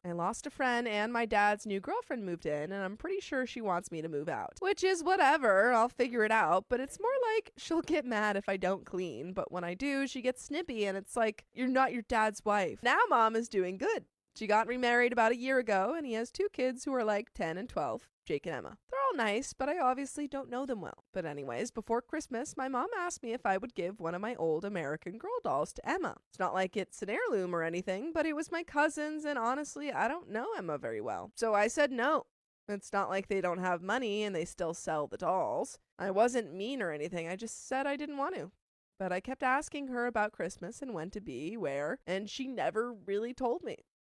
I lost a friend and my dad's new girlfriend moved in, and I'm pretty sure she wants me to move out. Which is whatever, I'll figure it out, but it's more like she'll get mad if I don't clean, but when I do, she gets snippy and it's like, you're not your dad's wife. Now mom is doing good. She got remarried about a year ago, and he has 2 kids who are like 10 and 12, Jake and Emma. They're all nice, but I obviously don't know them well. But anyways, before Christmas, my mom asked me if I would give one of my old American Girl dolls to Emma. It's not like it's an heirloom or anything, but it was my cousin's, and honestly, I don't know Emma very well. So I said no. It's not like they don't have money and they still sell the dolls. I wasn't mean or anything, I just said I didn't want to. But I kept asking her about Christmas and when to be, where, and she never really told me.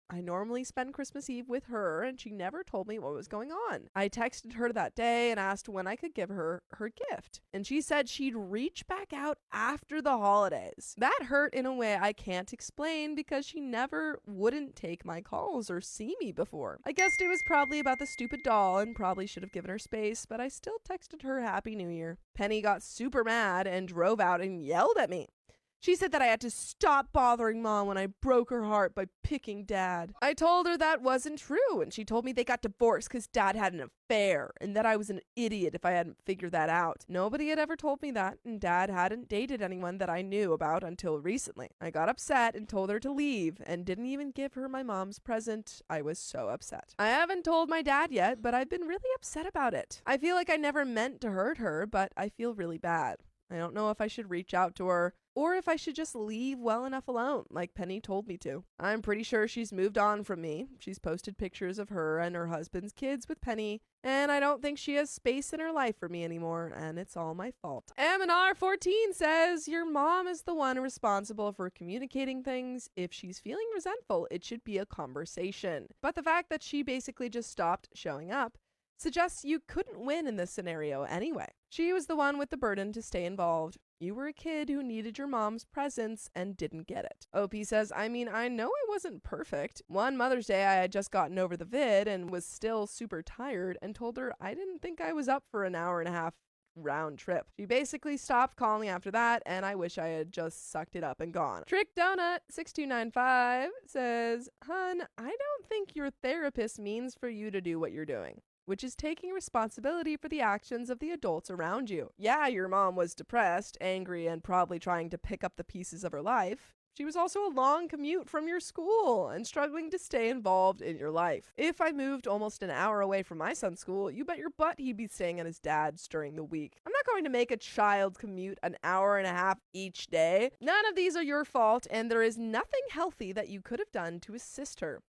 I normally spend Christmas Eve with her, and she never told me what was going on. I texted her that day and asked when I could give her her gift, and she said she'd reach back out after the holidays. That hurt in a way I can't explain because she never wouldn't take my calls or see me before. I guessed it was probably about the stupid doll and probably should have given her space, but I still texted her Happy New Year. Penny got super mad and drove out and yelled at me. She said that I had to stop bothering mom when I broke her heart by picking dad. I told her that wasn't true, and she told me they got divorced because dad had an affair and that I was an idiot if I hadn't figured that out. Nobody had ever told me that, and dad hadn't dated anyone that I knew about until recently. I got upset and told her to leave and didn't even give her my mom's present. I was so upset. I haven't told my dad yet, but I've been really upset about it. I feel like I never meant to hurt her, but I feel really bad. I don't know if I should reach out to her or if I should just leave well enough alone, like Penny told me to. I'm pretty sure she's moved on from me. She's posted pictures of her and her husband's kids with Penny, and I don't think she has space in her life for me anymore, and it's all my fault. MNR14 says, your mom is the one responsible for communicating things. If she's feeling resentful, it should be a conversation. But the fact that she basically just stopped showing up suggests you couldn't win in this scenario anyway. She was the one with the burden to stay involved. You were a kid who needed your mom's presence and didn't get it. OP says, I mean, I know I wasn't perfect. One Mother's Day, I had just gotten over the vid and was still super tired and told her I didn't think I was up for an hour and a half round trip. She basically stopped calling after that, and I wish I had just sucked it up and gone. Trick Donut 6295 says, Hun, I don't think your therapist means for you to do what you're doing, which is taking responsibility for the actions of the adults around you. Yeah, your mom was depressed, angry, and probably trying to pick up the pieces of her life. She was also a long commute from your school and struggling to stay involved in your life. If I moved almost an hour away from my son's school, you bet your butt he'd be staying at his dad's during the week. I'm not going to make a child commute an hour and a half each day. None of these are your fault, and there is nothing healthy that you could have done to assist her.